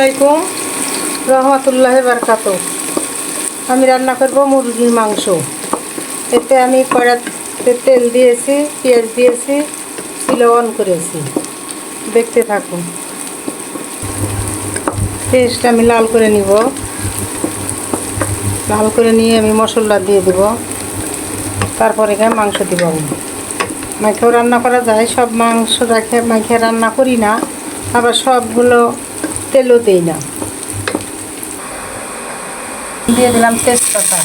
আলাইকুম রহমতুল্লাহ বারকাতুহু। আমি রান্না করব মুরগির মাংস। এতে আমি কড়াইতে তেল দিয়েছি, পেঁয়াজ দিয়েছি, চুলা অন করেছি। দেখতে থাকুন। পেঁয়াজটা আমি লাল করে নিব। লাল করে নিয়ে আমি মশলা দিয়ে দেব। তারপরে এখানে মাংস দিব। আমি মাখেও রান্না করা যায়, সব মাংস মাখে রান্না করি না, আবার সবগুলো তেলও দিই না। দিয়ে দিলাম তেজপাতা,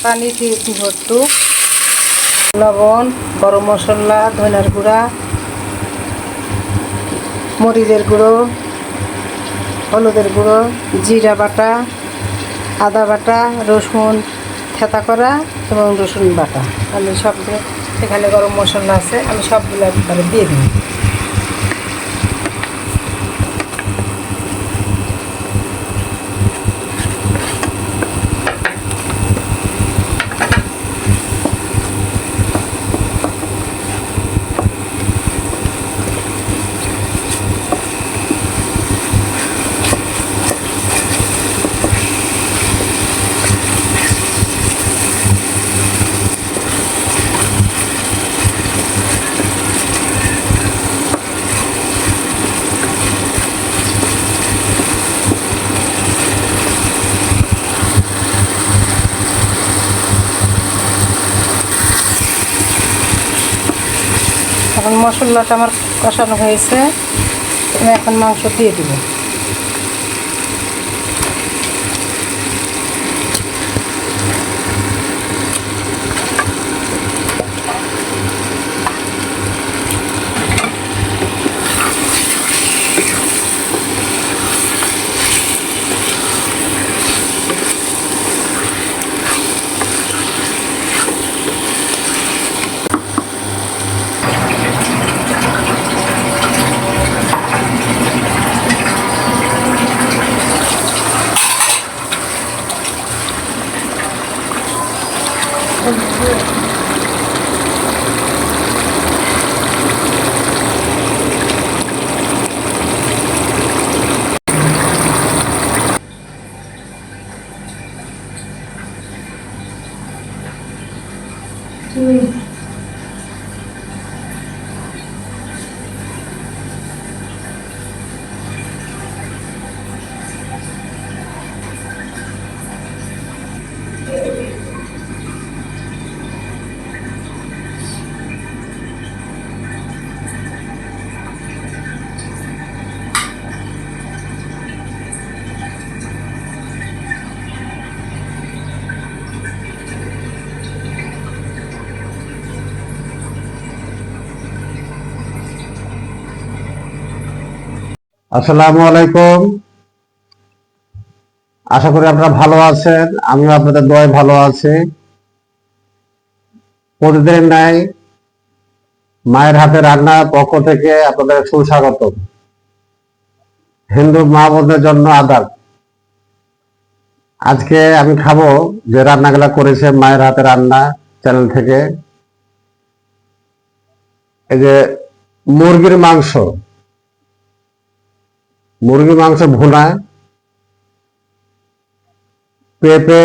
পানি দিয়ে দিব একটু, লবণ, গরম মশলা, ধনিয়ার গুঁড়া, মরিচের গুঁড়ো, হলুদের গুঁড়ো, জিরা বাটা, আদা বাটা, রসুন থেঁতা করা এবং রসুন বাটা। আমি সবগুলো, এখানে গরম মশলা আছে, আমি সবগুলো একবারে দিয়ে দিই। এখন মশলাটা আমার কষানো হয়েছে, আমি এখন মাংস দিয়ে দিব। আসসালামু আলাইকুম। আশা করি আপনারা ভালো আছেন। আমিও আপনাদের দোয়ায় ভালো আছি। প্রতিদিন নাই মায়ের হাতে রান্নার পক্ষ থেকে আপনাদের সুস্বাগত। হিন্দু মা বোনদের জন্য আদাব। আজকে আমি খাবো যে রান্নাগুলা করেছে মায়ের হাতে রান্না চ্যানেল থেকে। এই যে মুরগির মাংস, ভুনা, পেঁপে,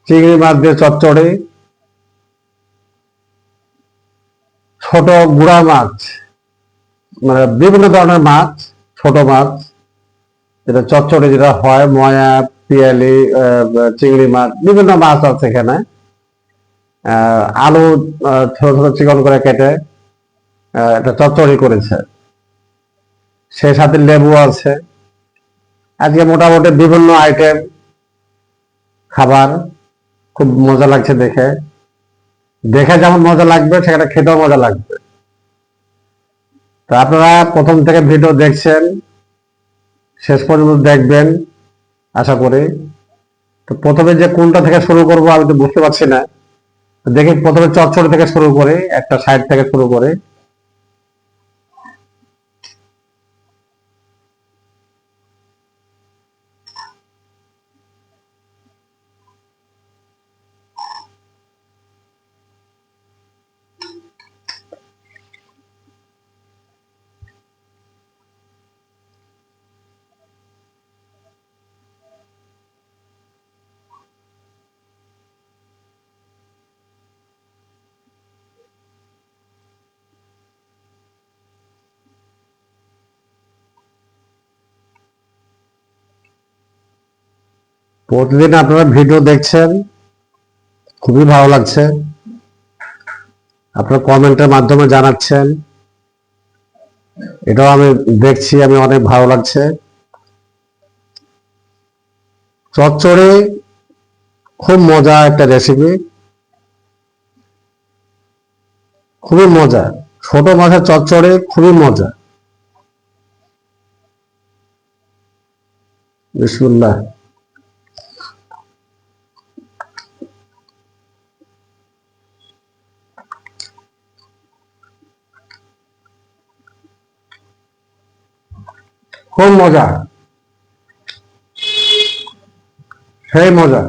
চিংড়ি মাছ দিয়ে চচ্চড়ি, ছোট গুড়া মাছ, মানে বিভিন্ন ধরনের মাছ, ছোট মাছ, যেটা চচ্চড়ি যেটা হয়, ময়া, পিয়ালি, চিংড়ি মাছ, বিভিন্ন মাছ আছে এখানে। আলু ছোট ছোট চিকন করে কেটে এটা চচ্চড়ি করেছে, সেই সাথে লেবু আছে। আজকে মোটামুটি বিভিন্ন আইটেম খাবার, খুব মজা লাগছে দেখে। দেখে যেমন মজা লাগবে, সেখানে খেতেও মজা লাগবে। তো আপনারা প্রথম থেকে ভিডিও দেখছেন, শেষ পর্যন্ত দেখবেন আশা করি। তো প্রথমে যে কোনটা থেকে শুরু করব আমি তো বুঝতে পারছি না। দেখি প্রথমে চচ্চড়ি থেকে শুরু করি, একটা সাইড থেকে শুরু করি। প্রতিদিন আপনারা ভিডিও দেখছেন, খুবই ভালো লাগছে। আপনারা কমেন্টের মাধ্যমে জানাচ্ছেন, এটাও আমি দেখছি, আমি অনেক ভালো লাগছে। চচ্চড়ি খুব মজা একটা রেসিপি, খুবই মজা। ছোট মাছের চচ্চড়ি খুবই মজা। বিসমিল্লাহ। খুব মজা, সেই মজা।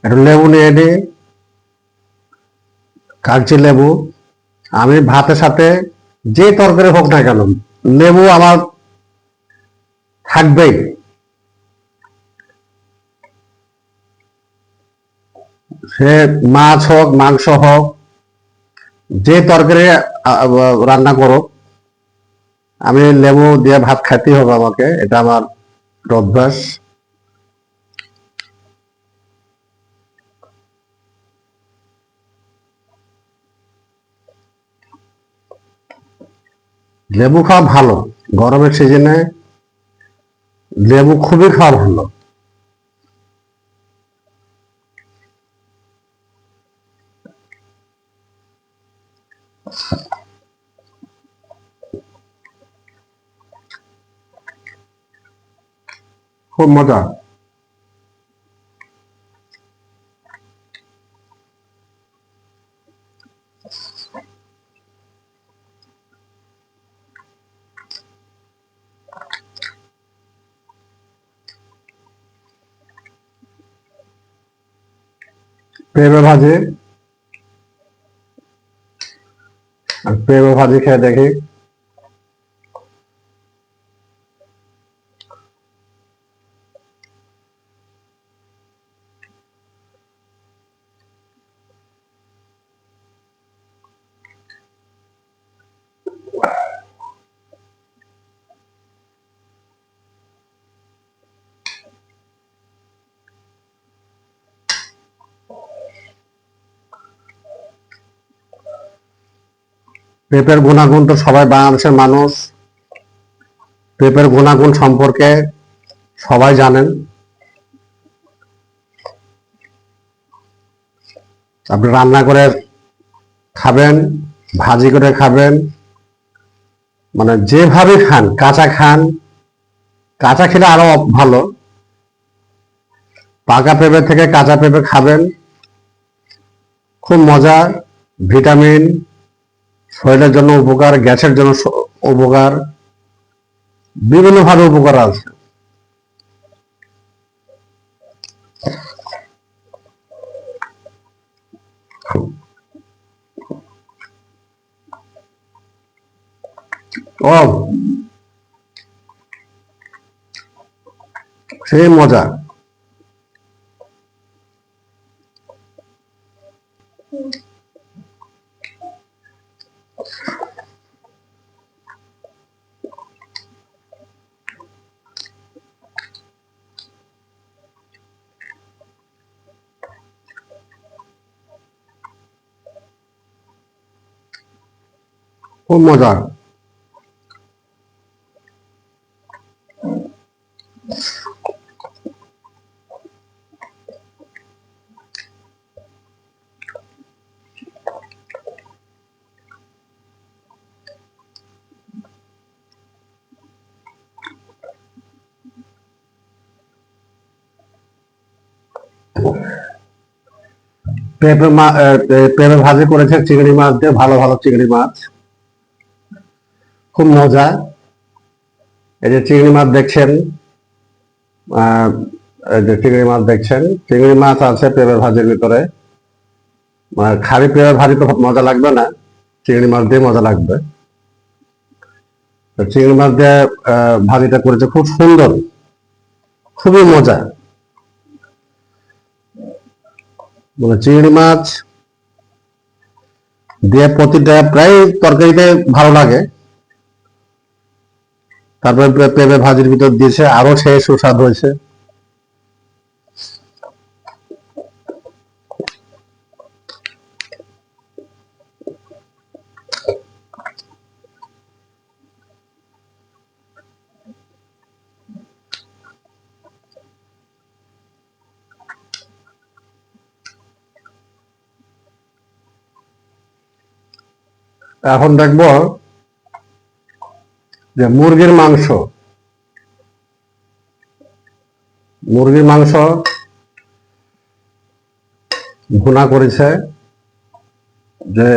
একটু লেবু নিয়ে নিই, কাগজি লেবু। আমি ভাতের সাথে যে তরকারি হোক না কেন, লেবু আমার থাকবেই। সে মাছ হোক, মাংস হোক, যে তরকারি রান্না করো, আমি লেবু দিয়ে ভাত খাইতেই হবে আমাকে। এটা আমার অভ্যাস। লেবু খাওয়া ভালো, গরমের সিজনে লেবু খুবই খাওয়া ভালো। খুব মজা। পেঁপে ভাজি, পেঁপে ভাজি খেয়ে দেখি। পেঁপের গুণাগুণ তো সবাই, বাংলাদেশের মানুষ পেঁপের গুণাগুণ সম্পর্কে সবাই জানেন। আপনি রান্না করে খাবেন, ভাজি করে খাবেন, মানে যেভাবে খান, কাঁচা খান, কাঁচা খেলে আরো ভালো। পাকা পেঁপে থেকে কাঁচা পেঁপে খাবেন, খুব মজা। ভিটামিন, শরীরের জন্য উপকার, গ্যাসের জন্য উপকার, বিভিন্নভাবে উপকার আছে। ও, সেই মজা। খুব মজা। পেঁপে ভাজি করেছে চিংড়ি মাছ দিয়ে, ভালো ভালো চিংড়ি মাছ, খুব মজা। এই যে চিংড়ি মাছ দেখছেন, এই যে চিংড়ি মাছ দেখছেন, চিংড়ি মাছ আছে পেঁপে ভাজির ভিতরে। খালি পেঁপে ভাজি তো মজা লাগবে না, চিংড়ি মাছ দিয়ে মজা লাগবে। তো চিংড়ি মাছ দিয়ে ভাজিটা করেছে খুব সুন্দর, খুবই মজা। মানে চিংড়ি মাছ দিয়ে প্রতিটা প্রায় তরকারিতে ভালো লাগে, তারপরে পেঁপে ভাজির ভিতর দিয়েছে, আরো সেই সুস্বাদ হয়েছে। এখন দেখবো যে মুরগির মাংস। মুরগির মাংস ভুনা করেছে, যে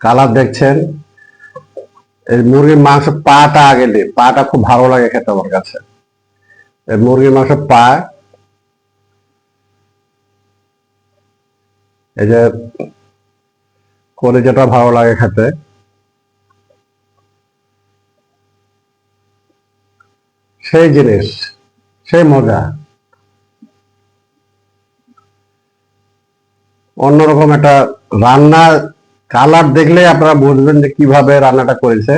কালার দেখছেন। এই মুরগির মাংস পাটা আগে দিই, পাটা খুব ভালো লাগে খেতে আমার কাছে। এই মুরগির মাংস পা, এই যে কলিজাটা ভালো লাগে খেতে। সেই জিনিস, সেই মজা, অন্যরকম একটা রান্না। কালার দেখলে আপনারা বুঝবেন যে কিভাবে রান্নাটা করেছে।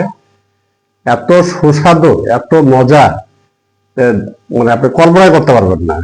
এত সুস্বাদু, এত মজা, মানে আপনি কল্পনাই করতে পারবেন না।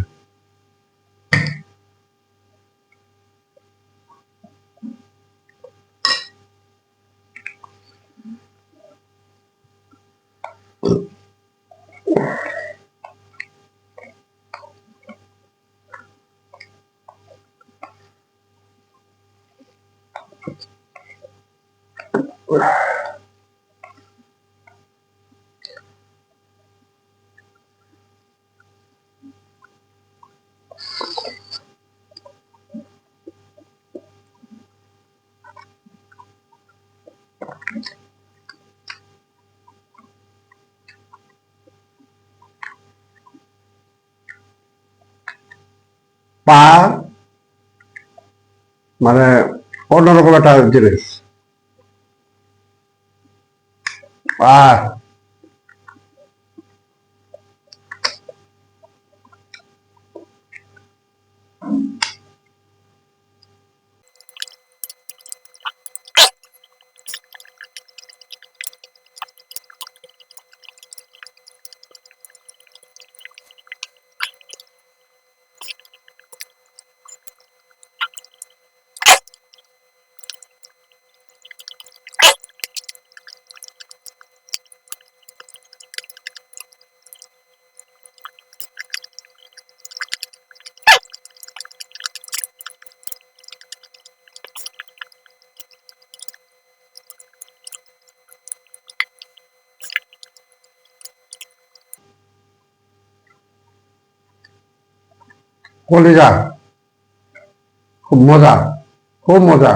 পা মানে অন্যরকম একটা জিনিস। আহ কলিজা খুব মজা, খুব মজা।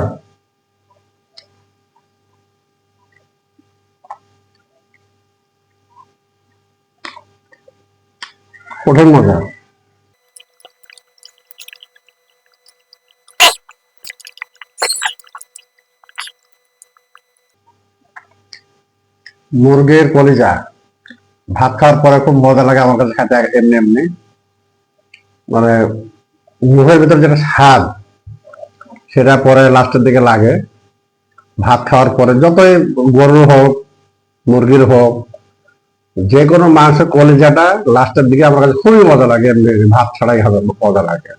কঠিন মজা। মুরগির কলিজা ভাত খাওয়ার পরে খুব মজা লাগে আমার কাছে খেতে, এমনি এমনি। মানে মুখের ভিতর যেটা স্বাদ, সেটা পরে লাস্টের দিকে লাগে। ভাত খাওয়ার পরে যতই গরুর হোক, মুরগির হোক, যে কোনো মাংসের কলিজাটা লাস্টের দিকে আমার কাছে খুবই মজা লাগে, এমনি ভাত ছাড়াই হবে মজা লাগে।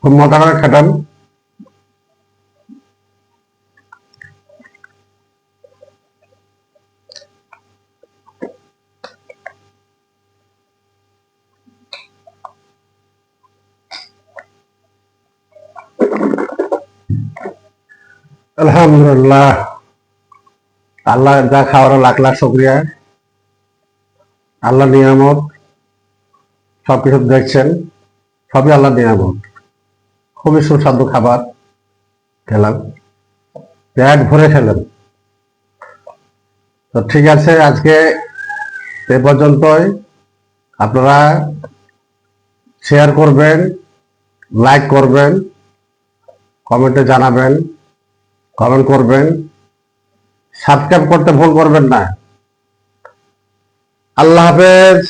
খুব মজা করে খেতাম। আলহামদুলিল্লাহ, আল্লাহ যা খাওয়ার লাখ লাখ শুকরিয়া। আল্লাহ নিয়ামত, সবকিছু দেখছেন, সবই আল্লাহ নিয়ামত। খুবই সুস্বাদু খাবার খেলাম, পেট ভরে খেলেন। তো ঠিক আছে, আজকে এ পর্যন্তই। আপনারা শেয়ার করবেন, লাইক করবেন, কমেন্টে জানাবেন, কমেন্ট করবেন, সাবস্ক্রাইব করতে ভুল করবেন না। আল্লাহ হাফেজ।